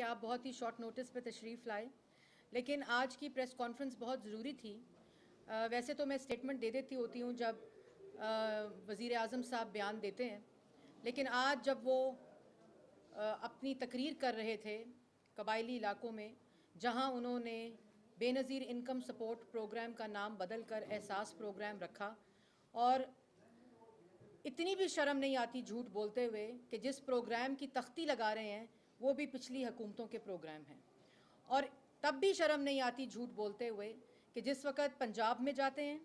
आप बहुत ही short notice पे तशरीफ़ लाए, लेकिन आज की प्रेस कॉन्फ्रेंस बहुत ज़रूरी थी। वैसे तो मैं स्टेटमेंट दे देती होती हूँ जब वज़ीर आज़म साहब बयान देते हैं, लेकिन आज जब वो अपनी तकरीर कर रहे थे कबायली इलाकों में, जहाँ उन्होंने बेनज़ीर इनकम सपोर्ट प्रोग्राम का नाम बदल कर एहसास प्रोग्राम रखा, और इतनी भी शर्म नहीं आती झूठ बोलते हुए कि जिस प्रोग्राम की तख्ती लगा रहे हैं वो भी पिछली हुकूमतों के प्रोग्राम हैं। और तब भी शर्म नहीं आती झूठ बोलते हुए कि जिस वक़्त पंजाब में जाते हैं,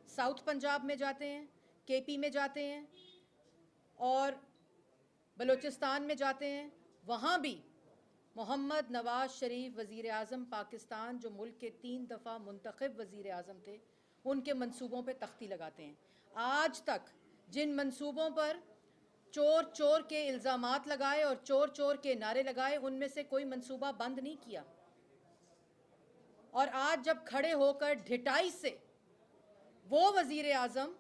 साउथ पंजाब में जाते हैं, केपी में जाते हैं और बलूचिस्तान में जाते हैं, वहाँ भी मोहम्मद नवाज़ शरीफ वज़ीर आज़म पाकिस्तान, जो मुल्क के 3 दफ़ा मुंतखब वज़ीर आज़म थे, उनके मंसूबों पे तख्ती लगाते हैं। आज तक जिन मंसूबों पर चोर चोर के इल्ज़ामात लगाए और चोर चोर के नारे लगाए, उनमें से कोई मंसूबा बंद नहीं किया। और आज जब खड़े होकर ढिठाई से वो वज़ीर आज़म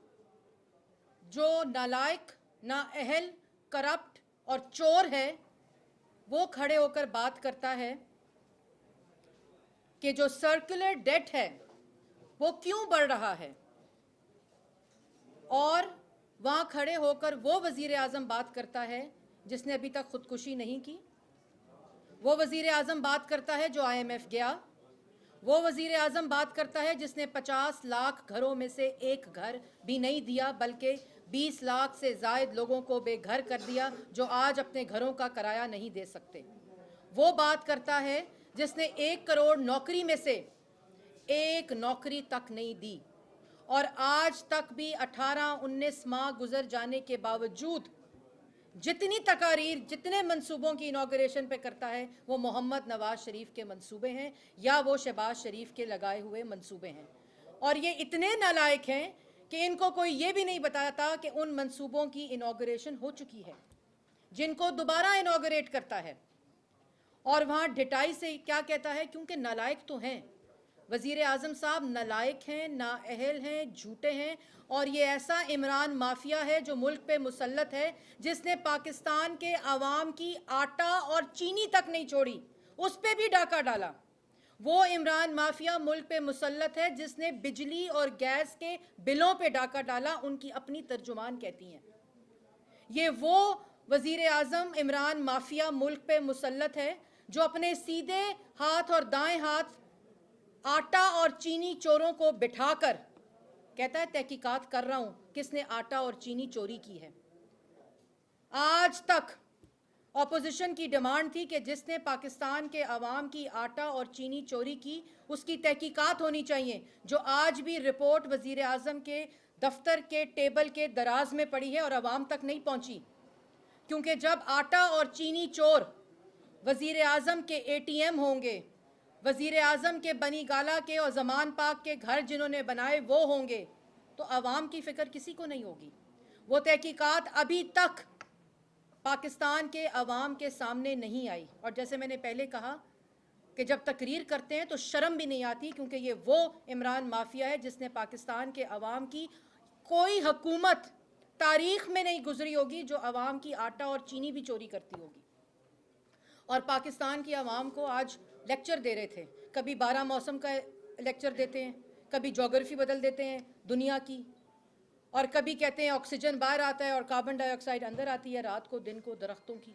जो नालायक, नाअहल, करप्ट और चोर है, वो खड़े होकर बात करता है कि जो सर्कुलर डेट है वो क्यों बढ़ रहा है, और वहाँ खड़े होकर वो वज़ीर आज़म बात करता है जिसने अभी तक खुदकुशी नहीं की। वो वज़ीर आज़म बात करता है जो IMF गया। वो वज़ीर आज़म बात करता है जिसने 50 लाख घरों में से एक घर भी नहीं दिया, बल्कि 20 लाख से ज़ायद लोगों को बेघर कर दिया जो आज अपने घरों का किराया नहीं दे सकते। वो बात करता है जिसने 1 करोड़ नौकरी में से एक नौकरी तक नहीं दी, और आज तक भी 18-19 माह गुजर जाने के बावजूद जितनी तकारीर, जितने मंसूबों की इनॉग्रेशन पे करता है वो मोहम्मद नवाज़ शरीफ के मंसूबे हैं या वो शहबाज शरीफ के लगाए हुए मंसूबे हैं। और ये इतने नालायक हैं कि इनको कोई ये भी नहीं बताता कि उन मंसूबों की इनॉग्रेशन हो चुकी है, जिनको दोबारा इनॉग्रेट करता है। और वहाँ ढिठाई से क्या कहता है, क्योंकि नालायक तो हैं वज़ीर आज़म साहब, नालायक हैं, नाअहल हैं, झूठे हैं, और ये ऐसा इमरान माफिया है जो मुल्क पे मुसल्लत है, जिसने पाकिस्तान के आवाम की आटा और चीनी तक नहीं छोड़ी, उस पर भी डाका डाला। वो इमरान माफिया मुल्क पे मुसल्लत है जिसने बिजली और गैस के बिलों पे डाका डाला, उनकी अपनी तर्जुमान कहती हैं। ये वो वज़ीर आज़म इमरान माफिया मुल्क पे मुसल्लत है जो अपने सीधे हाथ और दाएं हाथ आटा और चीनी चोरों को बिठाकर कहता है तहकीकात कर रहा हूं किसने आटा और चीनी चोरी की है। आज तक ऑपोजिशन की डिमांड थी कि जिसने पाकिस्तान के अवाम की आटा और चीनी चोरी की उसकी तहकीकात होनी चाहिए, जो आज भी रिपोर्ट वज़ीर आज़म के दफ्तर के टेबल के दराज में पड़ी है और अवाम तक नहीं पहुंची। क्योंकि जब आटा और चीनी चोर वज़ीर आज़म के ATM होंगे, वज़ीर आज़म के बनी गाला के और ज़मान पाक के घर जिन्होंने बनाए वो होंगे, तो अवाम की फ़िक्र किसी को नहीं होगी। वो तहकीकात अभी तक पाकिस्तान के अवाम के सामने नहीं आई। और जैसे मैंने पहले कहा कि जब तकरीर करते हैं तो शर्म भी नहीं आती, क्योंकि ये वो इमरान माफिया है जिसने पाकिस्तान के अवाम की कोई हुकूमत तारीख़ में नहीं गुजरी होगी जो अवाम की आटा और चीनी भी चोरी करती होगी। और पाकिस्तान की आवाम को आज लेक्चर दे रहे थे, कभी 12 मौसम का लेक्चर देते हैं, कभी जोग्राफ़ी बदल देते हैं दुनिया की, और कभी कहते हैं ऑक्सीजन बाहर आता है और कार्बन डाइऑक्साइड अंदर आती है, रात को दिन को दरख्तों की।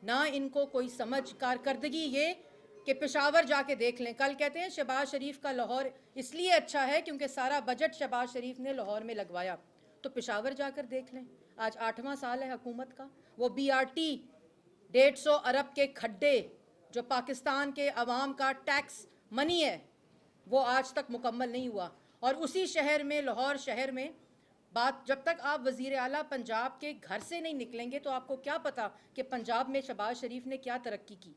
ना इनको कोई समझ कारकर्दगी ये कि पेशावर जाके देख लें। कल कहते हैं शहबाज शरीफ का लाहौर इसलिए अच्छा है क्योंकि सारा बजट शहबाज शरीफ ने लाहौर में लगवाया, तो पेशावर जाकर देख लें। आज 8वां साल है हुकूमत का। वो BRT 150 अरब के खड्डे जो पाकिस्तान के अवाम का टैक्स मनी है वो आज तक मुकम्मल नहीं हुआ। और उसी शहर में, लाहौर शहर में, बात जब तक आप वज़ीर आला पंजाब के घर से नहीं निकलेंगे तो आपको क्या पता कि पंजाब में शहबाज शरीफ ने क्या तरक्की की।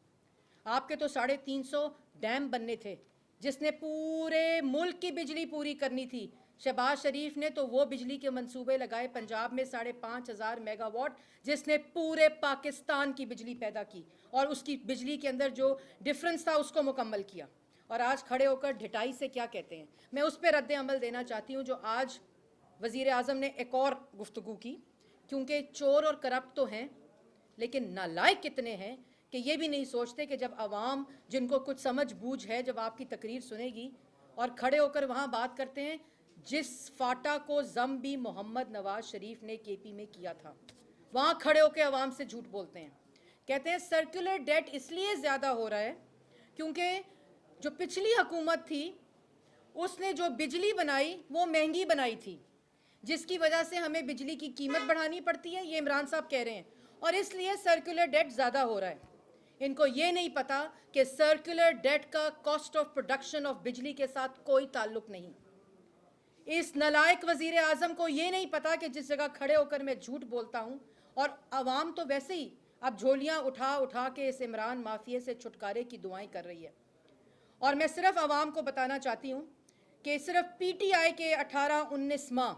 आपके तो 350 डैम बनने थे जिसने पूरे मुल्क की बिजली पूरी करनी थी। शहबाज शरीफ ने तो वो बिजली के मंसूबे लगाए पंजाब में 5,500 मेगावाट, जिसने पूरे पाकिस्तान की बिजली पैदा की और उसकी बिजली के अंदर जो डिफरेंस था उसको मुकम्मल किया। और आज खड़े होकर ढिठाई से क्या कहते हैं। मैं उस पर रद्द अमल देना चाहती हूँ जो आज वज़ीर आज़म ने एक और गुफ्तगू की, क्योंकि चोर और करप्ट तो हैं, लेकिन नालायक कितने हैं کہ یہ بھی نہیں سوچتے کہ جب عوام جن کو کچھ سمجھ بوجھ ہے جب آپ کی تقریر سنے گی اور کھڑے ہو کر وہاں بات کرتے ہیں جس فاٹا کو ضم بھی محمد نواز شریف نے کے پی میں کیا تھا، وہاں کھڑے ہو کے عوام سے جھوٹ بولتے ہیں. کہتے ہیں سرکولر ڈیٹ اس لیے زیادہ ہو رہا ہے کیونکہ جو پچھلی حکومت تھی اس نے جو بجلی بنائی وہ مہنگی بنائی تھی، جس کی وجہ سے ہمیں بجلی کی قیمت بڑھانی پڑتی ہے، یہ عمران صاحب کہہ رہے ہیں، اور اس لیے سرکولر ڈیٹ زیادہ ہو رہا ہے. ان کو یہ نہیں پتا کہ سرکولر ڈیٹ کا کاسٹ آف پروڈکشن آف بجلی کے ساتھ کوئی تعلق نہیں. اس نالائق وزیر اعظم کو یہ نہیں پتا کہ جس جگہ کھڑے ہو کر میں جھوٹ بولتا ہوں، اور عوام تو ویسے ہی اب جھولیاں اٹھا اٹھا کے اس عمران مافیے سے چھٹکارے کی دعائیں کر رہی ہے. اور میں صرف عوام کو بتانا چاہتی ہوں کہ صرف پی ٹی آئی کے 18-19 ماہ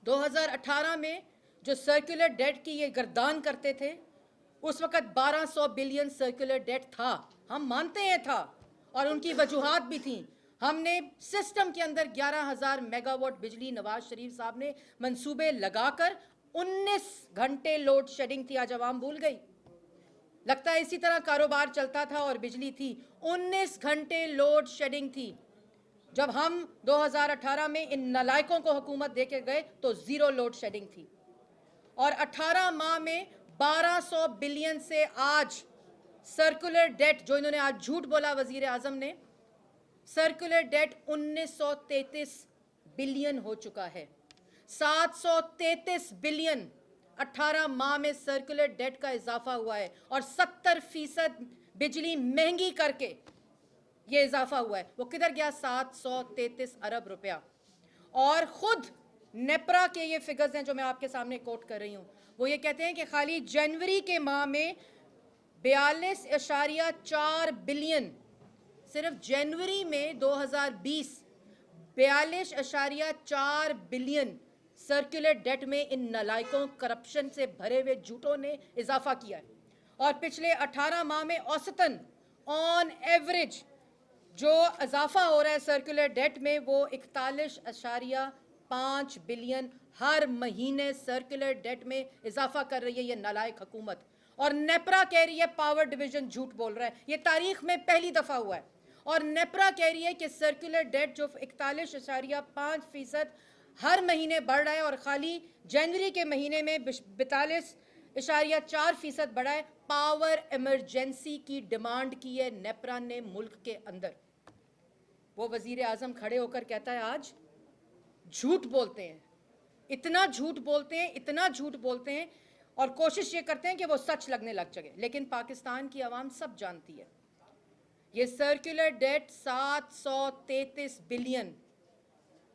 2018 میں جو سرکولر ڈیٹ کی یہ گردان کرتے تھے، اس وقت 1200 بلین سرکولر ڈیٹ تھا. ہم مانتے ہیں تھا، اور ان کی وجوہات بھی تھیں. ہم نے سسٹم کے اندر 11,000 میگا واٹ بجلی نواز شریف صاحب نے منصوبے لگا کر 19 گھنٹے لوڈ شیڈنگ تھی. آج عوام بھول گئی، لگتا ہے اسی طرح کاروبار چلتا تھا اور بجلی تھی. 19 گھنٹے لوڈ شیڈنگ تھی. جب ہم 2018 میں ان نالائقوں کو حکومت دے کے گئے تو 0 لوڈ شیڈنگ تھی. اور 18 ماہ میں 1200 بلین سے آج سرکولر ڈیٹ جو انہوں نے آج جھوٹ بولا وزیر اعظم نے، سرکولر ڈیٹ 1933 بلین ہو چکا ہے. 733 بلین 18 ماہ میں سرکولر ڈیٹ کا اضافہ ہوا ہے، اور 70% بجلی مہنگی کر کے یہ اضافہ ہوا ہے. وہ کدھر گیا 733 ارب روپیہ؟ اور خود نیپرا کے یہ فگرز ہیں جو میں آپ کے سامنے کوٹ کر رہی ہوں. وہ یہ کہتے ہیں کہ خالی جنوری کے ماہ میں 42.4 بلین، صرف جنوری میں 2020 42.4 بلین سرکولر ڈیٹ میں ان نالائقوں کرپشن سے بھرے ہوئے جھوٹوں نے اضافہ کیا ہے. اور پچھلے 18 ماہ میں اوسطاً آن ایوریج جو اضافہ ہو رہا ہے سرکولر ڈیٹ میں وہ 41.5 بلین ہر مہینے سرکولر ڈیٹ میں اضافہ کر رہی ہے یہ نالائق حکومت. اور نیپرا کہہ رہی ہے پاور ڈویژن جھوٹ بول رہا ہے. یہ تاریخ میں پہلی دفعہ ہوا ہے. اور نیپرا کہہ رہی ہے کہ سرکولر ڈیٹ جو 41.5% ہر مہینے بڑھ رہا ہے اور خالی جنوری کے مہینے میں 42.4% بڑھا ہے. پاور ایمرجنسی کی ڈیمانڈ کی ہے نیپرا نے ملک کے اندر. وہ وزیر اعظم کھڑے ہو کر کہتا ہے آج جھوٹ بولتے ہیں، اتنا جھوٹ بولتے ہیں، اتنا جھوٹ بولتے ہیں، اور کوشش یہ کرتے ہیں کہ وہ سچ لگنے لگ جائے. لیکن پاکستان کی عوام سب جانتی ہے یہ سرکولر ڈیٹ 733 بلین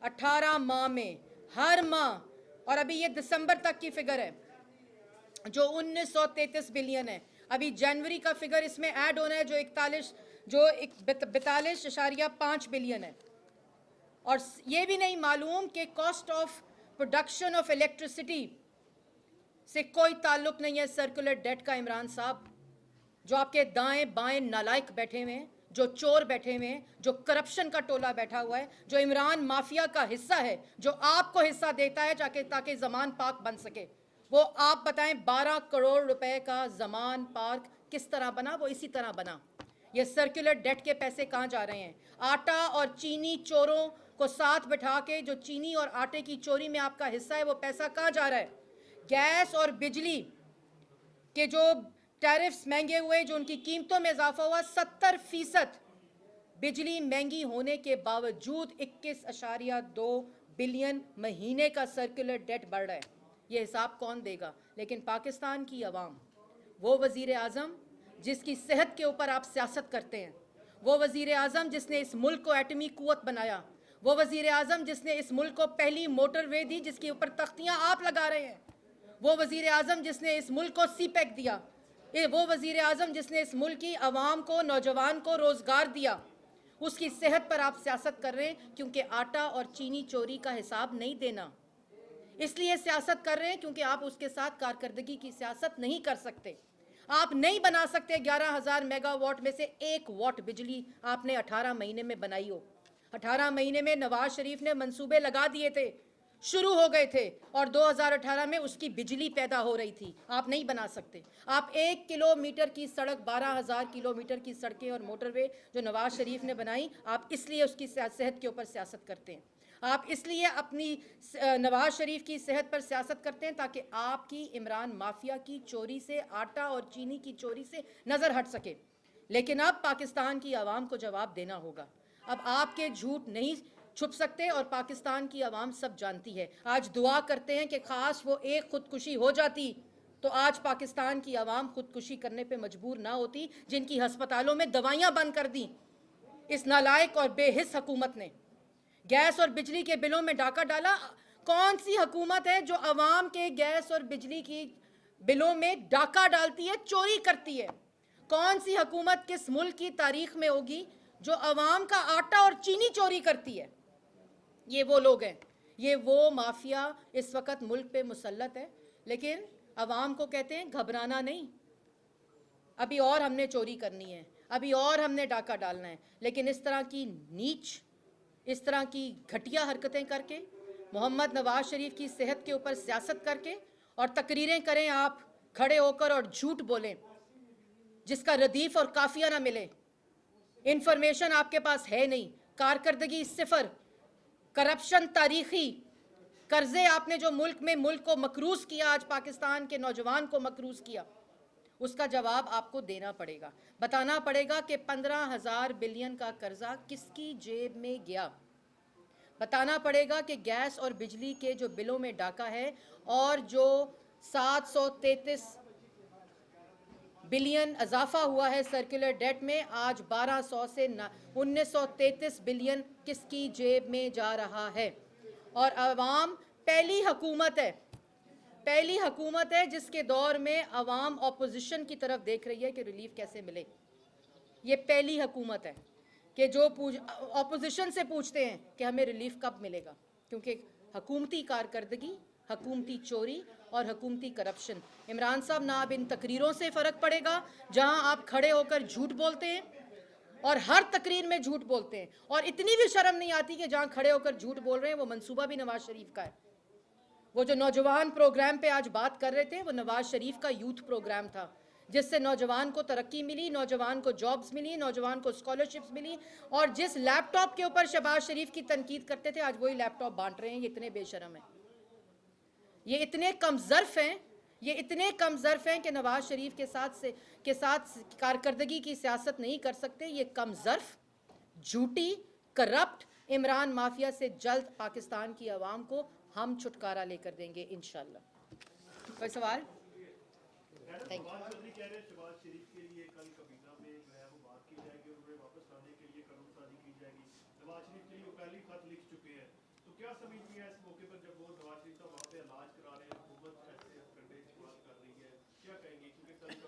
18 ماہ میں ہر ماہ، اور ابھی یہ دسمبر تک کی فگر ہے جو 1933 بلین ہے. ابھی جنوری کا فگر اس میں ایڈ ہونا ہے جو 42.5 بلین ہے. اور یہ بھی نہیں معلوم کہ cost of production of electricity سے کوئی تعلق نہیں ہے سرکولر ڈیٹ کا. عمران صاحب جو آپ کے دائیں بائیں نالائق بیٹھے ہوئے ہیں، جو چور بیٹھے ہوئے ہیں، جو کرپشن کا ٹولہ بیٹھا ہوا ہے، جو عمران مافیا کا حصہ ہے، جو آپ کو حصہ دیتا ہے تاکہ زمان پارک بن سکے، وہ آپ بتائیں 12 کروڑ روپے کا زمان پارک کس طرح بنا؟ وہ اسی طرح بنا. یہ سرکولر ڈیٹ کے پیسے کہاں جا رہے ہیں؟ آٹا اور چینی چوروں کو ساتھ بٹھا کے جو چینی اور آٹے کی چوری میں آپ کا حصہ ہے وہ پیسہ کہاں جا رہا ہے؟ گیس اور بجلی کے جو ٹیرفز مہنگے ہوئے، جو ان کی قیمتوں میں اضافہ ہوا، 70% بجلی مہنگی ہونے کے باوجود 21.2 بلین مہینے کا سرکولر ڈیٹ بڑھ رہا ہے. یہ حساب کون دے گا؟ لیکن پاکستان کی عوام، وہ وزیر اعظم جس کی صحت کے اوپر آپ سیاست کرتے ہیں، وہ وزیر اعظم جس نے اس ملک کو ایٹمی قوت بنایا، وہ وزیر اعظم جس نے اس ملک کو پہلی موٹر وے دی جس کے اوپر تختیاں آپ لگا رہے ہیں، وہ وزیر اعظم جس نے اس ملک کو سی پیک دیا، وہ وزیر اعظم جس نے اس ملک کی عوام کو، نوجوان کو روزگار دیا، اس کی صحت پر آپ سیاست کر رہے ہیں کیونکہ آٹا اور چینی چوری کا حساب نہیں دینا. اس لیے سیاست کر رہے ہیں کیونکہ آپ اس کے ساتھ کارکردگی کی سیاست نہیں کر سکتے. آپ نہیں بنا سکتے 11,000 میگا واٹ میں سے 1 واٹ بجلی آپ نے 18 مہینے میں بنائی ہو. 18 مہینے میں نواز شریف نے منصوبے لگا دیے تھے शुरू हो गए थे और 2018 में उसकी बिजली पैदा हो रही थी। आप नहीं बना सकते। आप 1 किलोमीटर की सड़क, 12,000 किलोमीटर की सड़कें और मोटरवे जो नवाज शरीफ ने बनाई, आप इसलिए उसकी सेहत के ऊपर सियासत करते हैं। आप इसलिए अपनी नवाज शरीफ की सेहत पर सियासत करते हैं ताकि आपकी इमरान माफिया की चोरी से, आटा और चीनी की चोरी से नज़र हट सके। लेकिन अब पाकिस्तान की आवाम को जवाब देना होगा। अब आपके झूठ नहीं छुप सकते और पाकिस्तान की आवाम सब जानती है। आज दुआ करते हैं कि खास वो एक खुदकुशी हो जाती तो आज पाकिस्तान की आवाम खुदकुशी करने पे मजबूर ना होती, जिनकी हस्पतालों में दवाइयां बंद कर दी इस नालायक और बेहिस हुकूमत ने। गैस और बिजली के बिलों में डाका डाला। कौन सी हुकूमत है जो आवाम के गैस और बिजली की बिलों में डाका डालती है, चोरी करती है? कौन सी हुकूमत किस मुल्क की तारीख में होगी जो आवाम का आटा और चीनी चोरी करती है? ये वो लोग हैं, ये वो माफिया इस वक्त मुल्क पे मुसल्लत है। लेकिन आवाम को कहते हैं घबराना नहीं, अभी और हमने चोरी करनी है, अभी और हमने डाका डालना है। लेकिन इस तरह की नीच, इस तरह की घटिया हरकतें करके, मोहम्मद नवाज शरीफ की सेहत के ऊपर सियासत करके और तकरीरें करें आप खड़े होकर और झूठ बोलें जिसका रदीफ और काफिया ना मिले। इंफॉर्मेशन आपके पास है नहीं, कारकर्दगी सिफर, करप्शन तारीखी, कर्जे आपने जो मुल्क को मकरूज किया, आज पाकिस्तान के नौजवान को मकरूज किया, उसका जवाब आपको देना पड़ेगा। बताना पड़ेगा कि 15,000 बिलियन का कर्जा किसकी जेब में गया। बताना पड़ेगा कि गैस और बिजली के जो बिलों में डाका है और जो 733 बिलियन इजाफा हुआ है सर्कुलर डेट में, आज 1200 से 1933 बिलियन किसकी जेब में जा रहा है। और अवाम पहली हुकूमत है जिसके दौर में अवाम अपोजिशन की तरफ देख रही है कि रिलीफ कैसे मिले। ये पहली हुकूमत है कि जो अपोजिशन से पूछते हैं कि हमें रिलीफ कब मिलेगा, क्योंकि हुकूमती कारकर्दगी, हुकूमती चोरी और हुकूमती करप्शन। इमरान साहब, ना अब इन तकरीरों से फ़र्क पड़ेगा जहां आप खड़े होकर झूठ बोलते हैं और हर तकरीर में झूठ बोलते हैं, और इतनी भी शर्म नहीं आती कि जहां खड़े होकर झूठ बोल रहे हैं वो मंसूबा भी नवाज शरीफ का है। वो जो नौजवान प्रोग्राम पे आज बात कर रहे थे, वो नवाज शरीफ का यूथ प्रोग्राम था, जिससे नौजवान को तरक्की मिली, नौजवान को जॉब्स मिली, नौजवान को स्कॉलरशिप्स मिली। और जिस लैपटॉप के ऊपर शहबाज शरीफ की तनकीद करते थे, आज वही लैपटॉप बांट रहे हैं। ये इतने बेशरम हैं, ये इतने कमजर्फ हैं, ये इतने कमजर्फ हैं कि नवाज शरीफ के साथ कारकर्दगी की सियासत नहीं कर सकते। ये कमजर्फ, झूठी, करप्ट इमरान माफिया से जल्द पाकिस्तान की आवाम को हम छुटकारा लेकर देंगे इंशाल्लाह। कोई सवाल? Thank you.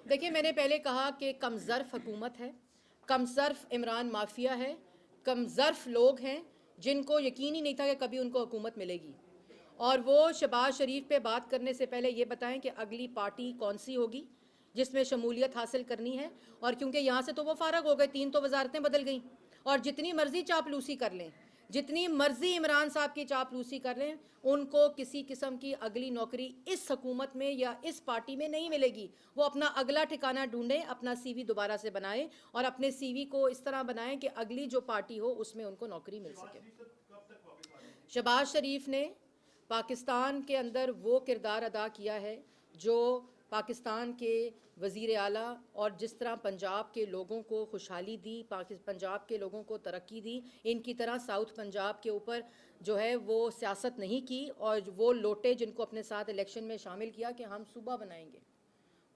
देखिए, मैंने पहले कहा कि कमज़र्फ हुकूमत है, कमज़र्फ इमरान माफिया है, कमज़र्फ लोग हैं जिनको यकीन ही नहीं था कि कभी उनको हुकूमत मिलेगी। और वो शहबाज शरीफ पे बात करने से पहले ये बताएं कि अगली पार्टी कौन सी होगी जिसमें शमूलियत हासिल करनी है। और क्योंकि यहाँ से तो वो फारग हो गए, 3 तो वजारतें बदल गई, और जितनी मर्जी चापलूसी कर लें, जितनी मर्जी इमरान साहब की चापलूसी कर लें, उनको किसी किस्म की अगली नौकरी इस हुकूमत में या इस पार्टी में नहीं मिलेगी। वो अपना अगला ठिकाना ढूंढें, अपना CV दोबारा से बनाएं और अपने CV को इस तरह बनाएं कि अगली जो पार्टी हो उसमें उनको नौकरी मिल सके। शहबाज शरीफ ने पाकिस्तान के अंदर वो किरदार अदा किया है जो पाकिस्तान के वज़ीर आला, और जिस तरह पंजाब के लोगों को खुशहाली दी, पंजाब के लोगों को तरक्की दी, इनकी तरह साउथ पंजाब के ऊपर जो है वो सियासत नहीं की। और वो लोटे जिनको अपने साथ इलेक्शन में शामिल किया कि हम सूबा बनाएंगे,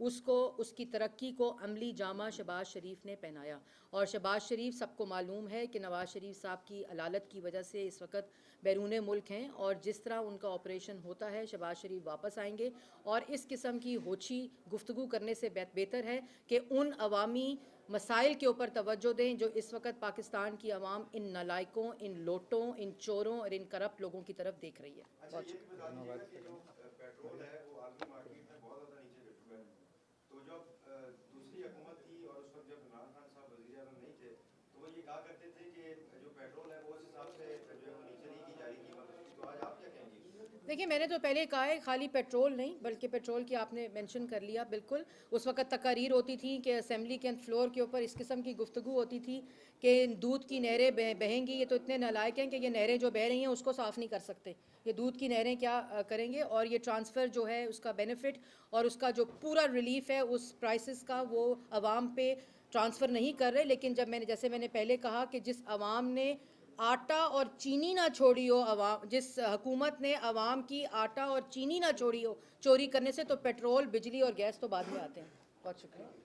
उसको, उसकी तरक्की को अमली जामा शहबाज शरीफ ने पहनाया। और शहबाज शरीफ, सबको मालूम है कि नवाज शरीफ साहब की अलालत की वजह से इस वक्त बैरून मुल्क हैं, और जिस तरह उनका ऑपरेशन होता है शहबाज शरीफ वापस आएंगे। और इस किस्म की होछी गुफ्तगू करने से बेहतर है कि उन अवामी मसाइल के ऊपर तवज्जो दें जो इस वक्त पाकिस्तान की आवाम इन नालायकों, इन लोटों, इन चोरों और इन करप्ट लोगों की तरफ देख रही है। دیکھیے میں نے تو پہلے کہا ہے خالی پیٹرول نہیں بلکہ پیٹرول کی آپ نے مینشن کر لیا بالکل. اس وقت تقاریر ہوتی تھی کہ اسمبلی کے فلور کے اوپر اس قسم کی گفتگو ہوتی تھی کہ دودھ کی نہریں بہیں گی. یہ تو اتنے نالائق ہیں کہ یہ نہریں جو بہہ رہی ہیں اس کو صاف نہیں کر سکتے. یہ دودھ کی نہریں کیا کریں گے. اور یہ ٹرانسفر جو ہے اس کا بینیفٹ اور اس کا جو پورا ریلیف ہے اس پرائسز کا وہ عوام پہ ٹرانسفر نہیں کر رہے. لیکن جب جیسے میں نے پہلے کہا کہ جس عوام نے آٹا اور چینی نہ چھوڑی ہو, عوام جس حکومت نے عوام کی آٹا اور چینی نہ چھوڑی ہو چوری کرنے سے, تو پیٹرول, بجلی اور گیس تو بعد میں آتے ہیں. بہت شکریہ.